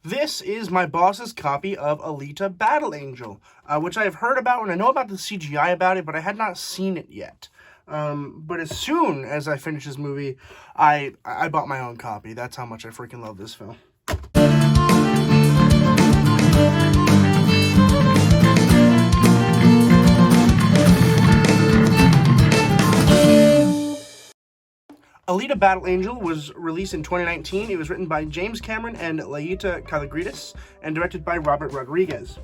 This is my boss's copy of Alita Battle Angel, which I have heard about, and I know about the CGI about it, but I had not seen it yet. But as soon as I finished this movie, I bought my own copy. That's how much I freaking love this film. Alita Battle Angel was released in 2019. It was written by James Cameron and Laeta Kalogridis and directed by Robert Rodriguez.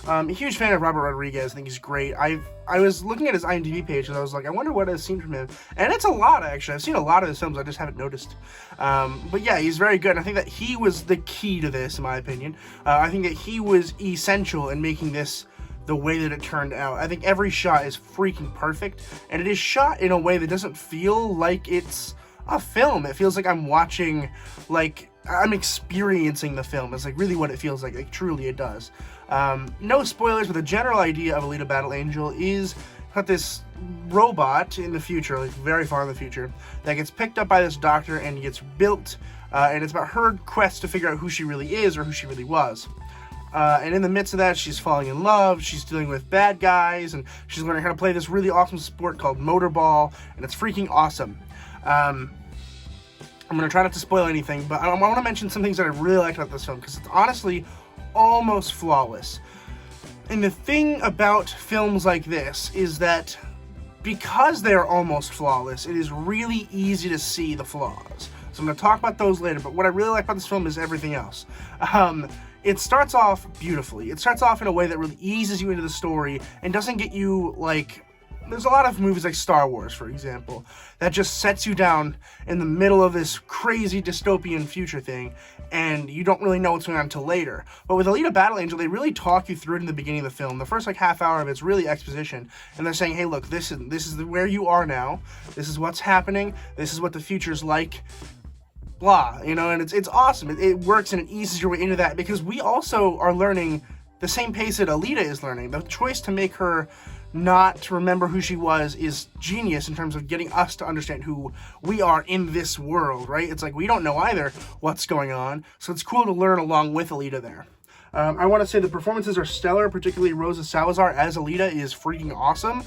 A huge fan of Robert Rodriguez. I think he's great. I was looking at his IMDb page and I was like, I wonder what I've seen from him. And it's a lot, actually. I've seen a lot of his films. I just haven't noticed. But yeah, he's very good. And I think that he was the key to this, in my opinion. I think that he was essential in making this the way that it turned out. I think every shot is freaking perfect, and it is shot in a way that doesn't feel like it's a film. It feels like I'm watching, like, I'm experiencing the film. It's like really what it feels like truly it does. No spoilers, but the general idea of Alita Battle Angel is got this robot in the future, like very far in the future, that gets picked up by this doctor and gets built, and it's about her quest to figure out who she really is or who she really was. And in the midst of that, she's falling in love, she's dealing with bad guys, and she's learning how to play this really awesome sport called motorball, and it's freaking awesome. I'm going to try not to spoil anything, but I want to mention some things that I really liked about this film, because it's honestly almost flawless. And the thing about films like this is that because they're almost flawless, it is really easy to see the flaws. So I'm going to talk about those later, but what I really like about this film is everything else. It starts off beautifully. It starts off in a way that really eases you into the story and doesn't get you, like, there's a lot of movies like Star Wars, for example, that just sets you down in the middle of this crazy dystopian future thing, and you don't really know what's going on until later. But with Alita Battle Angel, they really talk you through it in the beginning of the film. The first, like, half hour of it's really exposition, and they're saying, hey, look, this is where you are now, this is what's happening, this is what the future's like, blah, you know, and it's awesome. It works and it eases your way into that, because we also are learning the same pace that Alita is learning. The choice to make her not remember who she was is genius in terms of getting us to understand who we are in this world, right? It's like we don't know either what's going on, so it's cool to learn along with Alita there. I want to say the performances are stellar, particularly Rosa Salazar as Alita is freaking awesome.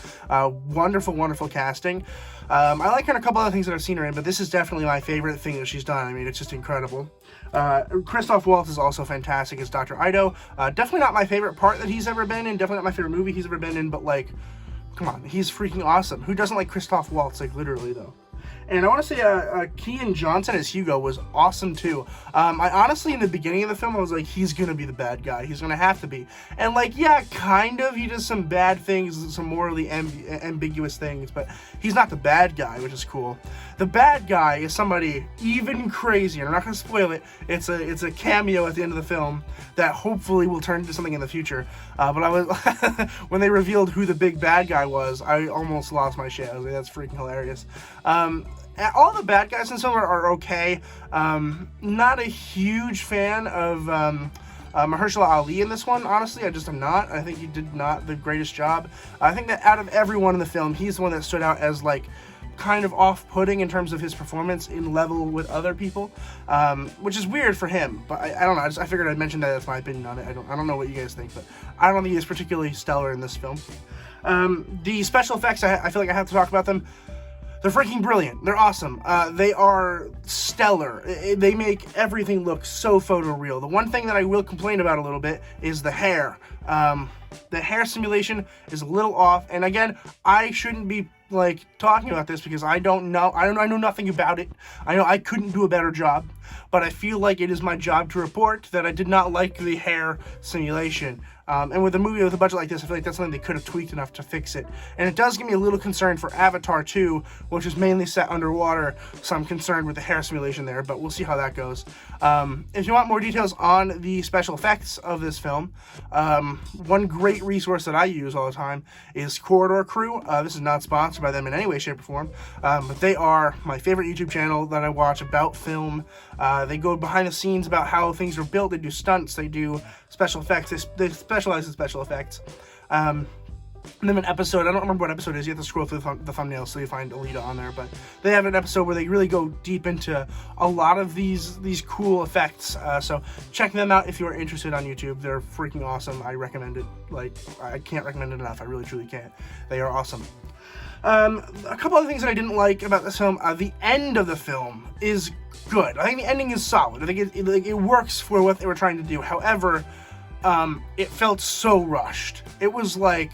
Wonderful, wonderful casting. I like her in a couple other things that I've seen her in, but this is definitely my favorite thing that she's done. I mean, it's just incredible. Christoph Waltz is also fantastic as Dr. Ido. Definitely not my favorite part that he's ever been in, definitely not my favorite movie he's ever been in, but, like, come on, he's freaking awesome. Who doesn't like Christoph Waltz, like, literally, though? And I want to say Kean Johnson as Hugo was awesome too. I honestly, in the beginning of the film, I was like, he's going to be the bad guy. He's going to have to be. And, like, yeah, kind of. He does some bad things, some morally ambiguous things, but he's not the bad guy, which is cool. The bad guy is somebody even crazier. I'm not going to spoil it. It's a cameo at the end of the film that hopefully will turn into something in the future. But I was when they revealed who the big bad guy was, I almost lost my shit. I was like, that's freaking hilarious. All the bad guys in this film are okay. Not a huge fan of Mahershala Ali in this one, honestly. I just am not. I think he did not the greatest job. I think that out of everyone in the film, he's the one that stood out as, like, kind of off-putting in terms of his performance in level with other people, which is weird for him, but I don't know. I figured I'd mention that. That's my opinion on it. I don't know what you guys think, but I don't think he's particularly stellar in this film. The special effects, I feel like I have to talk about them. They're freaking brilliant. They're awesome. They are stellar. They make everything look so photoreal. The one thing that I will complain about a little bit is the hair. The hair simulation is a little off, and again, I shouldn't be, like, talking about this because I don't know. I know nothing about it. I know I couldn't do a better job, but I feel like it is my job to report that I did not like the hair simulation. And with a movie with a budget like this, I feel like that's something they could have tweaked enough to fix it. And it does give me a little concern for Avatar 2, which is mainly set underwater, so I'm concerned with the hair simulation there, but we'll see how that goes. If you want more details on the special effects of this film, one great resource that I use all the time is Corridor Crew. This is not sponsored by them in any way, shape, or form, but they are my favorite YouTube channel that I watch about film. They go behind the scenes about how things are built. They do stunts, they do special effects, they specialize in special effects. them an episode. I don't remember what episode it is. You have to scroll through the thumbnail so you find Alita on there. But they have an episode where they really go deep into a lot of these cool effects. So check them out if you're interested on YouTube. They're freaking awesome. I recommend it. Like, I can't recommend it enough. I really, truly can't. They are awesome. A couple other things that I didn't like about this film. The end of the film is good. I think the ending is solid. I think it works for what they were trying to do. However, it felt so rushed. It was like,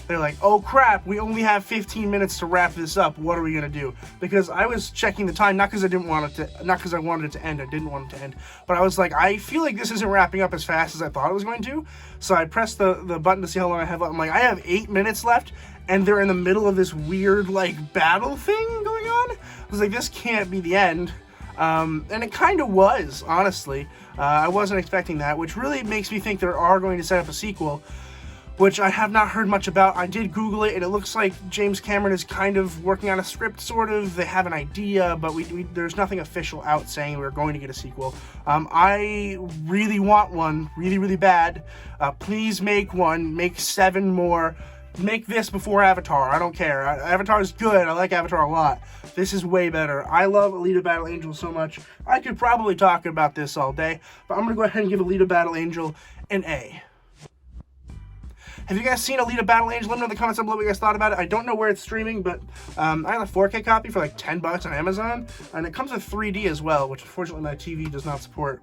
they're like, oh crap, we only have 15 minutes to wrap this up. What are we gonna do? Because I was checking the time, not because I wanted it to end. I didn't want it to end, but I was like, I feel like this isn't wrapping up as fast as I thought it was going to. So I pressed the button to see how long I have left. I'm like, I have 8 minutes left, and they're in the middle of this weird like battle thing going on. I was like, this can't be the end. And it kind of was, honestly. I wasn't expecting that, which really makes me think they are going to set up a sequel, which I have not heard much about. I did Google it, and it looks like James Cameron is kind of working on a script, sort of. They have an idea, but there's nothing official out saying we're going to get a sequel. I really want one, really, really bad. Please make one. Make 7 more. Make this before Avatar. I don't care. Avatar is good. I like Avatar a lot. This is way better. I love Alita Battle Angel so much. I could probably talk about this all day, but I'm going to go ahead and give Alita Battle Angel an A. Have you guys seen Alita Battle Angel? Let me know in the comments below what you guys thought about it. I don't know where it's streaming, but I got a 4K copy for like $10 on Amazon, and it comes with 3D as well, which unfortunately my TV does not support.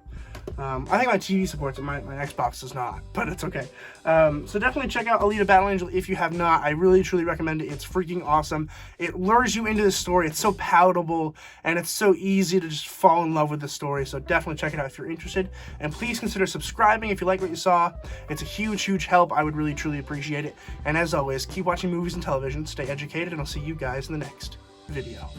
I think my TV supports it, my Xbox does not, but it's okay. So definitely check out Alita Battle Angel if you have not. I really, truly recommend it. It's freaking awesome. It lures you into the story. It's so palatable, and it's so easy to just fall in love with the story. So definitely check it out if you're interested. And please consider subscribing if you like what you saw. It's a huge, huge help. I would really, truly appreciate it. And as always, keep watching movies and television, stay educated, and I'll see you guys in the next video.